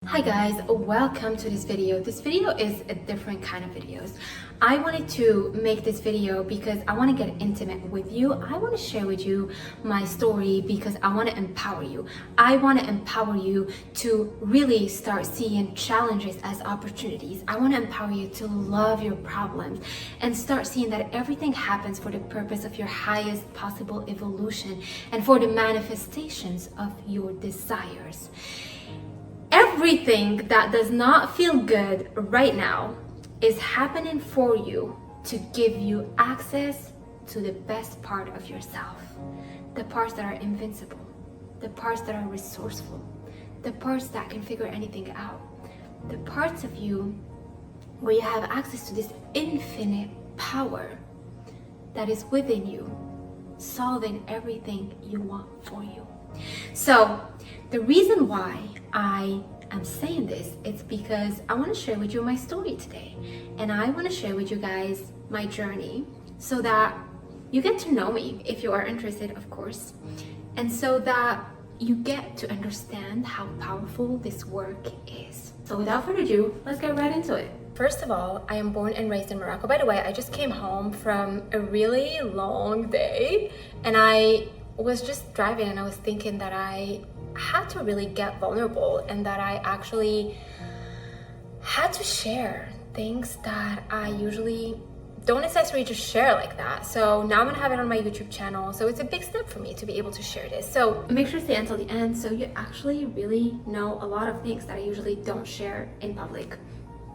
Hi guys, welcome to this video. This video is a different kind of videos. I wanted to make this video because I want to get intimate with you. I want to share with you my story because I want to empower you. I want to empower you to really start seeing challenges as opportunities. I want to empower you to love your problems and start seeing that everything happens for the purpose of your highest possible evolution and for the manifestations of your desires. Everything that does not feel good right now is happening for you to give you access to the best part of yourself. The parts that are invincible, the parts that are resourceful, the parts that can figure anything out, the parts of you where you have access to this infinite power that is within you, solving everything you want for you. So the reason why I am saying this, it's because I want to share with you my story today, and I want to share with you guys my journey so that you get to know me if you are interested, of course, and so that you get to understand how powerful this work is. So without further ado, let's get right into it. First of all, I am born and raised in Morocco. By the way, I just came home from a really long day, and I was just driving and I was thinking that I had to really get vulnerable and that I actually had to share things that I usually don't necessarily just share like that. So now I'm gonna have it on my YouTube channel. So it's a big step for me to be able to share this. So make sure to stay until the end so you actually really know a lot of things that I usually don't share in public.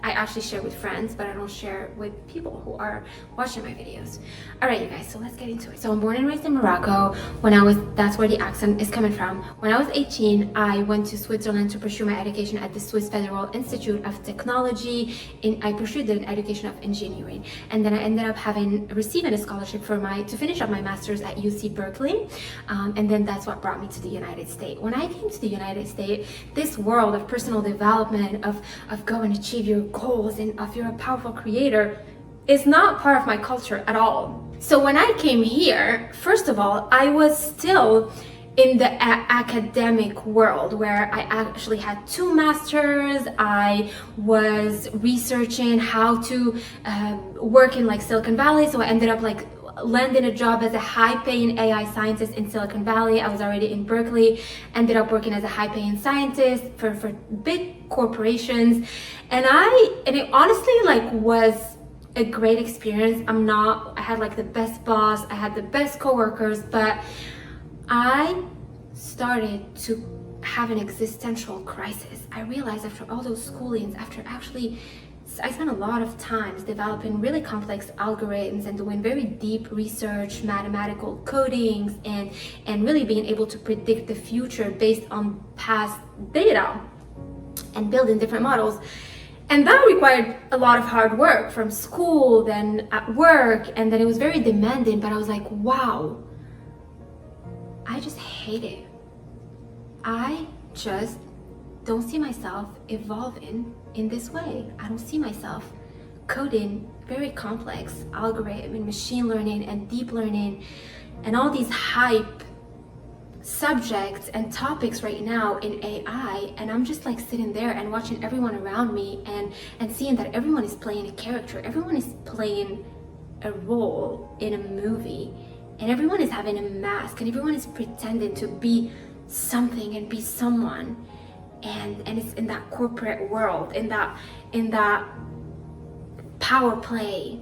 I actually share with friends, but I don't share with people who are watching my videos. All right, you guys, so let's get into it. So I'm born and raised in Morocco. That's where the accent is coming from. When I was 18, I went to Switzerland to pursue my education at the Swiss Federal Institute of Technology. I pursued an education of engineering. And then I ended up receiving a scholarship to finish up my master's at UC Berkeley. And then that's what brought me to the United States. When I came to the United States, this world of personal development, of go and achieve your goals and of you're a powerful creator is not part of my culture at all. So when I came here, first of all, I was still in the academic world where I actually had 2 masters. I was researching how to work in like Silicon Valley, so I ended up like landing a job as a high-paying AI scientist in Silicon Valley. I was already in Berkeley, ended up working as a high-paying scientist for big corporations, and it honestly like was a great experience. I had like the best boss, I had the best coworkers, but I started to have an existential crisis. I realized after all those schoolings, I spent a lot of time developing really complex algorithms and doing very deep research, mathematical codings, and really being able to predict the future based on past data and building different models. And that required a lot of hard work from school, then at work, and then it was very demanding, but I was like, wow, I just hate it. I just don't see myself evolving in this way. I don't see myself coding very complex algorithm and machine learning and deep learning and all these hype subjects and topics right now in AI, and I'm just like sitting there and watching everyone around me and seeing that everyone is playing a character, everyone is playing a role in a movie, and everyone is having a mask and everyone is pretending to be something and be someone. And it's in that corporate world, in that power play,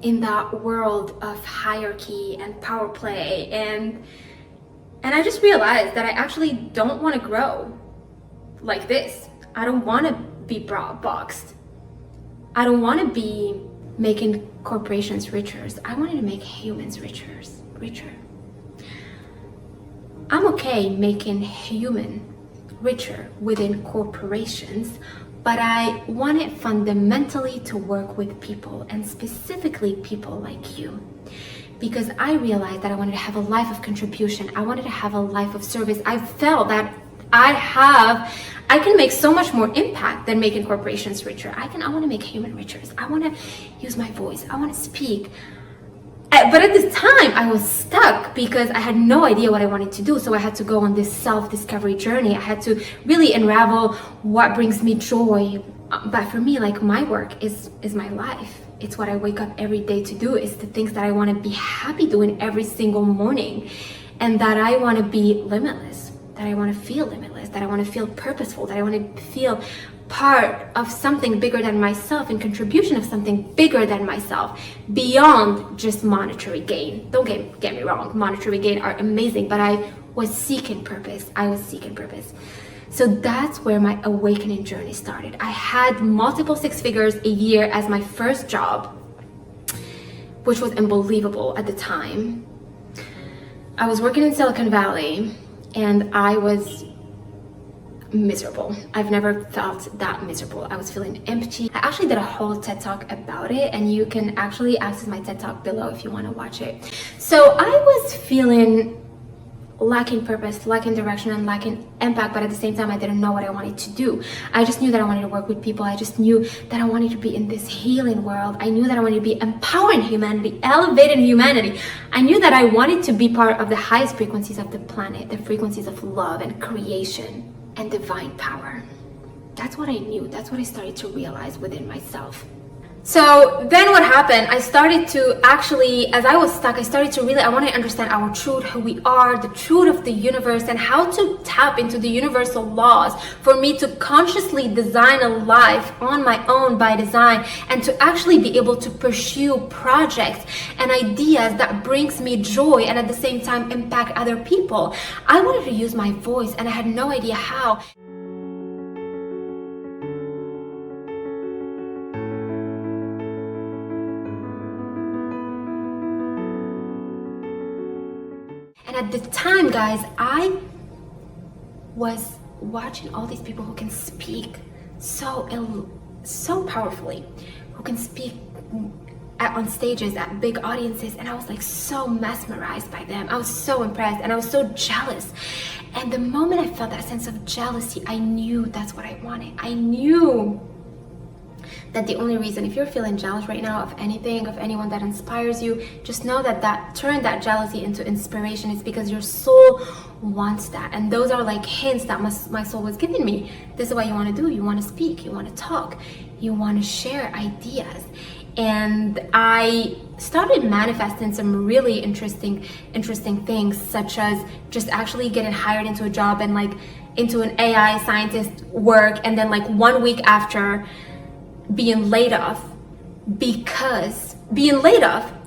in that world of hierarchy and power play, and I just realized that I actually don't want to grow like this. I don't want to be boxed. I don't want to be making corporations richer. I wanted to make humans richer. I'm okay making human richer within corporations, but I want it fundamentally to work with people, and specifically people like you, because I realized that I wanted to have a life of contribution. I wanted to have a life of service. I felt that I can make so much more impact than making corporations richer. I want to make human richer. I want to use my voice. I want to speak. But at this time, I was stuck because I had no idea what I wanted to do. So I had to go on this self-discovery journey. I had to really unravel what brings me joy. But for me, like, my work is my life. It's what I wake up every day to do. It's the things that I want to be happy doing every single morning. And that I want to be limitless. That I want to feel limitless. That I want to feel purposeful. That I want to feel part of something bigger than myself and contribution of something bigger than myself, beyond just monetary gain. Don't get me wrong, monetary gain are amazing, but I was seeking purpose. So that's where my awakening journey started. I had multiple six figures a year as my first job, which was unbelievable at the time. I was working in Silicon Valley and I was miserable. I've never felt that miserable. I was feeling empty. I actually did a whole TED Talk about it, and you can actually access my TED Talk below if you want to watch it. So I was feeling lacking purpose, lacking direction, and lacking impact, but at the same time I didn't know what I wanted to do. I just knew that I wanted to work with people. I just knew that I wanted to be in this healing world. I knew that I wanted to be empowering humanity, elevating humanity. I knew that I wanted to be part of the highest frequencies of the planet, the frequencies of love and creation and divine power. That's what I knew. That's what I started to realize within myself. So then what happened, I started to actually, as I was stuck, I want to understand our truth, who we are, the truth of the universe, and how to tap into the universal laws for me to consciously design a life on my own by design, and to actually be able to pursue projects and ideas that brings me joy and at the same time impact other people. I wanted to use my voice and I had no idea how. And at the time, guys, I was watching all these people who can speak so powerfully, who can speak on stages at big audiences, and I was like so mesmerized by them. I was so impressed and I was so jealous. And the moment I felt that sense of jealousy, I knew that's what I wanted. I knew that the only reason, if you're feeling jealous right now of anything, of anyone that inspires you, just know that turn that jealousy into inspiration. It's because your soul wants that. And those are like hints that my soul was giving me. This is what you want to do. You want to speak, you want to talk, you want to share ideas. And I started manifesting some really interesting things, such as just actually getting hired into a job and like into an AI scientist work, and then like 1 week after being laid off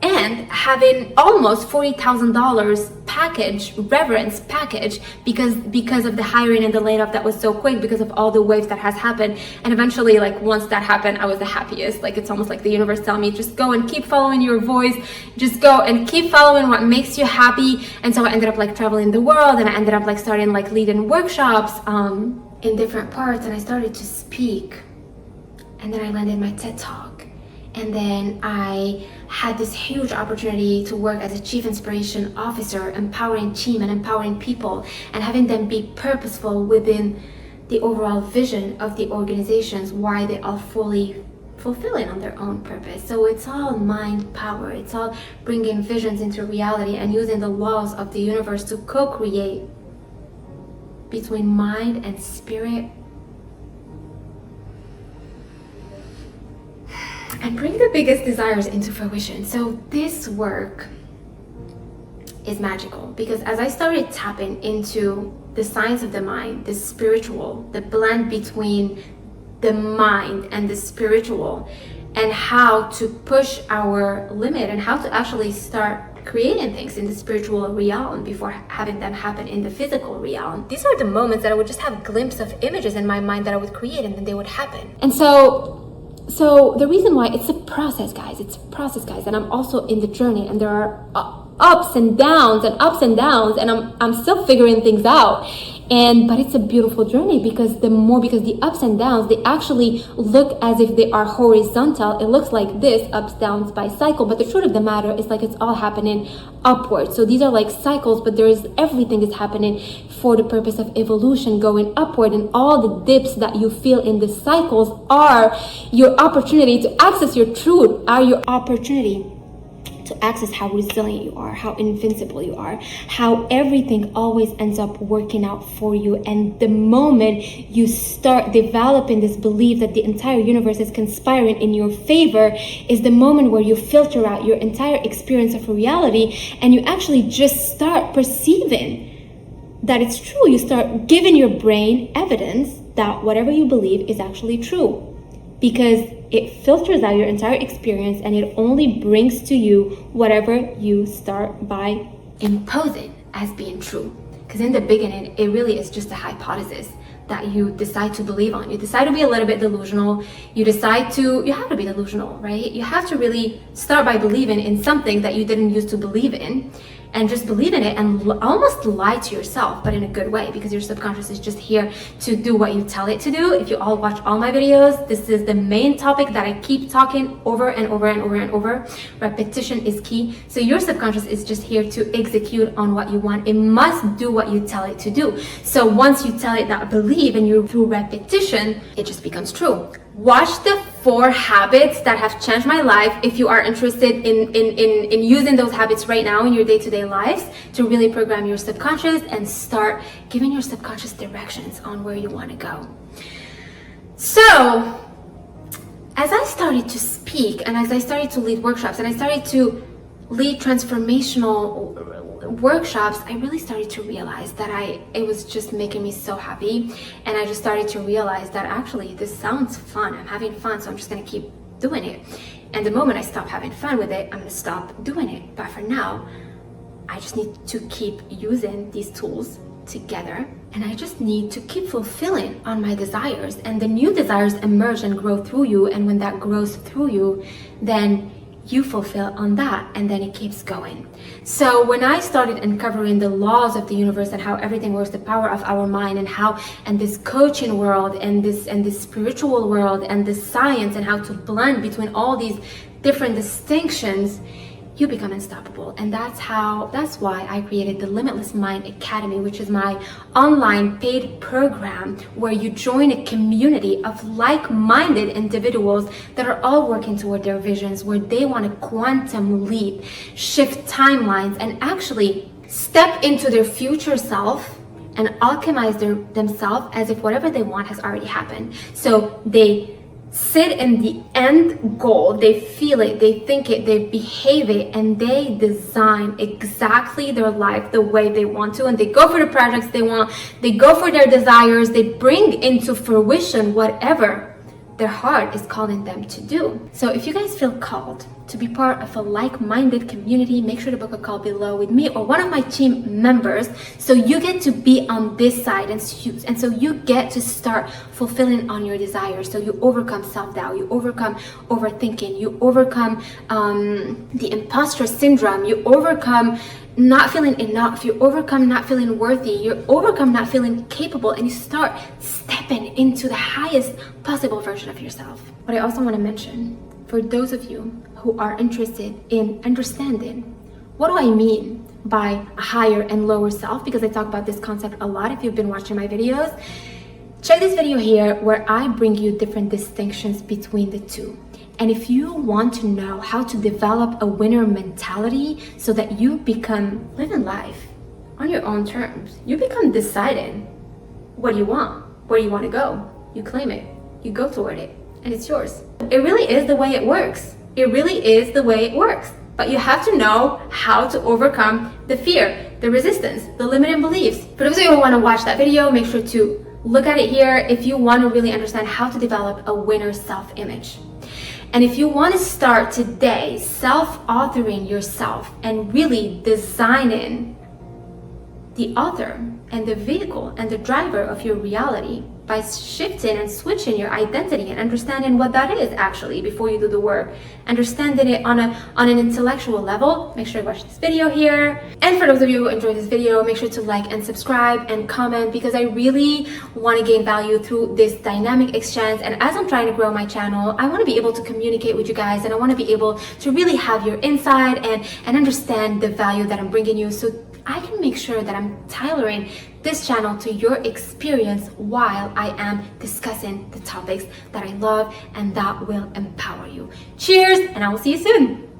and having almost $40,000 package, reverence package, because of the hiring and the laid off that was so quick, because of all the waves that has happened. And eventually, like, once that happened, I was the happiest. Like, it's almost like the universe telling me, just go and keep following your voice, just go and keep following what makes you happy. And so I ended up like traveling the world, and I ended up like starting like leading workshops in different parts, and I started to speak. And then I landed my TED Talk. And then I had this huge opportunity to work as a chief inspiration officer, empowering team and empowering people, and having them be purposeful within the overall vision of the organizations, why they are fully fulfilling on their own purpose. So it's all mind power. It's all bringing visions into reality and using the laws of the universe to co-create between mind and spirit, and bring the biggest desires into fruition. So this work is magical, because as I started tapping into the science of the mind, the spiritual, the blend between the mind and the spiritual, and how to push our limit and how to actually start creating things in the spiritual realm before having them happen in the physical realm. These are the moments that I would just have glimpses of images in my mind that I would create, and then they would happen. And so the reason why, it's a process, guys. And I'm also in the journey, and there are ups and downs, and I'm still figuring things out. But it's a beautiful journey, because the ups and downs, they actually look as if they are horizontal. It looks like this, ups, downs by cycle, but the truth of the matter is like it's all happening upward. So these are like cycles, but everything is happening for the purpose of evolution, going upward, and all the dips that you feel in the cycles are your opportunity to access your truth, are your opportunity to access how resilient you are, how invincible you are, how everything always ends up working out for you. And the moment you start developing this belief that the entire universe is conspiring in your favor is the moment where you filter out your entire experience of reality and you actually just start perceiving that it's true. You start giving your brain evidence that whatever you believe is actually true, because it filters out your entire experience and it only brings to you whatever you start by imposing as being true. Because in the beginning, it really is just a hypothesis that you decide to believe on. You decide to be a little bit delusional. You have to be delusional, right? You have to really start by believing in something that you didn't used to believe in, and just believe in it and almost lie to yourself, but in a good way, because your subconscious is just here to do what you tell it to do. If you all watch all my videos, this is the main topic that I keep talking over and over and over and over. Repetition is key. So your subconscious is just here to execute on what you want. It must do what you tell it to do. So once you tell it that believe, and you through repetition, it just becomes true. Watch the 4 habits that have changed my life if you are interested in using those habits right now in your day-to-day lives to really program your subconscious and start giving your subconscious directions on where you want to go. So as I started to speak and as I started to lead workshops and I started to lead transformational workshops, I really started to realize that it was just making me so happy, and I just started to realize that actually this sounds fun. I'm having fun, so I'm just gonna keep doing it. And the moment I stop having fun with it, I'm gonna stop doing it. But for now, I just need to keep using these tools together, and I just need to keep fulfilling on my desires, and the new desires emerge and grow through you. And when that grows through you, then you fulfill on that, and then it keeps going. So when I started uncovering the laws of the universe and how everything works, the power of our mind, and this coaching world and this spiritual world and this science, and how to blend between all these different distinctions, you become unstoppable. And that's why I created the Limitless Mind Academy, which is my online paid program where you join a community of like-minded individuals that are all working toward their visions, where they want to quantum leap, shift timelines, and actually step into their future self and alchemize themselves as if whatever they want has already happened. So they sit in the end goal, they feel it, they think it, they behave it, and they design exactly their life the way they want to, and they go for the projects they want, they go for their desires, they bring into fruition whatever their heart is calling them to do. So if you guys feel called to be part of a like-minded community, make sure to book a call below with me or one of my team members, so you get to be on this side, and so you get to start fulfilling on your desires. So you overcome self-doubt, you overcome overthinking, you overcome the imposter syndrome, you overcome not feeling enough, you overcome not feeling worthy, you overcome not feeling capable, and you start stepping into the highest possible version of yourself. But I also want to mention, for those of you who are interested in understanding what do I mean by a higher and lower self, because I talk about this concept a lot if you've been watching my videos, check this video here where I bring you different distinctions between the two. And if you want to know how to develop a winner mentality so that you become living life on your own terms, you become deciding what you want, where you want to go, you claim it, you go toward it, and it's yours. It really is the way it works. It really is the way it works. But you have to know how to overcome the fear, the resistance, the limiting beliefs. For those of you who want to watch that video, make sure to look at it here if you want to really understand how to develop a winner self-image. And if you want to start today self-authoring yourself and really designing the author and the vehicle and the driver of your reality by shifting and switching your identity and understanding what that is actually before you do the work, understanding it on an intellectual level, make sure to watch this video here. And for those of you who enjoyed this video, make sure to like and subscribe and comment, because I really want to gain value through this dynamic exchange. And as I'm trying to grow my channel, I want to be able to communicate with you guys, and I want to be able to really have your insight and understand the value that I'm bringing you, so I can make sure that I'm tailoring this channel to your experience while I am discussing the topics that I love and that will empower you. Cheers, and I will see you soon.